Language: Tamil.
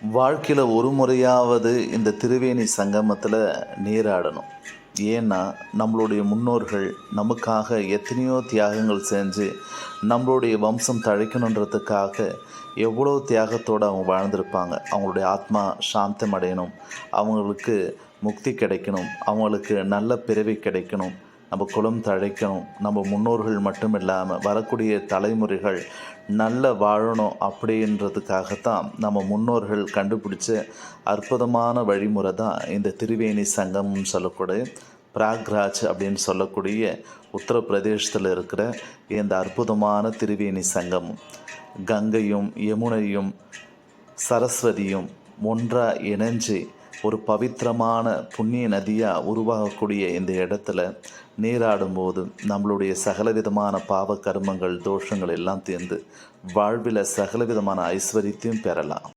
வாழ்க்கையில் ஒரு முறையாவது இந்த திரிவேணி சங்கமத்தில் நீராடணும். ஏன்னா நம்மளுடைய முன்னோர்கள் நமக்காக எத்தனையோ தியாகங்கள் செஞ்சு நம்மளுடைய வம்சம் தழைக்கணுன்றதுக்காக எவ்வளோ தியாகத்தோடு அவங்க வாழ்ந்திருப்பாங்க. அவங்களுடைய ஆத்மா சாந்தம் அடையணும், அவங்களுக்கு முக்தி கிடைக்கணும், அவங்களுக்கு நல்ல பிறவி கிடைக்கணும், நம்ம குலம் தழைக்கணும், நம்ம முன்னோர்கள் மட்டும் இல்லாமல் வரக்கூடிய தலைமுறைகள் நல்ல வாழணும் அப்படின்றதுக்காகத்தான் நம்ம முன்னோர்கள் கண்டுபிடிச்ச அற்புதமான வழிமுறை தான் இந்த திரிவேணி சங்கம்னு சொல்லக்கூடிய பிராக்ராஜ் அப்படின்னு சொல்லக்கூடிய உத்தரப்பிரதேசத்தில் இருக்கிற இந்த அற்புதமான திரிவேணி சங்கமம். கங்கையும் யமுனையும் சரஸ்வதியும் ஒன்றாக இணைஞ்சு ஒரு பவித்திரமான புண்ணிய நதியாக உருவாகக்கூடிய இந்த இடத்துல நீராடும்போது நம்மளுடைய சகலவிதமான பாவ கர்மங்கள் தோஷங்கள் எல்லாம் தீர்ந்து வாழ்வில் சகலவிதமான ஐஸ்வர்யத்தையும் பெறலாம்.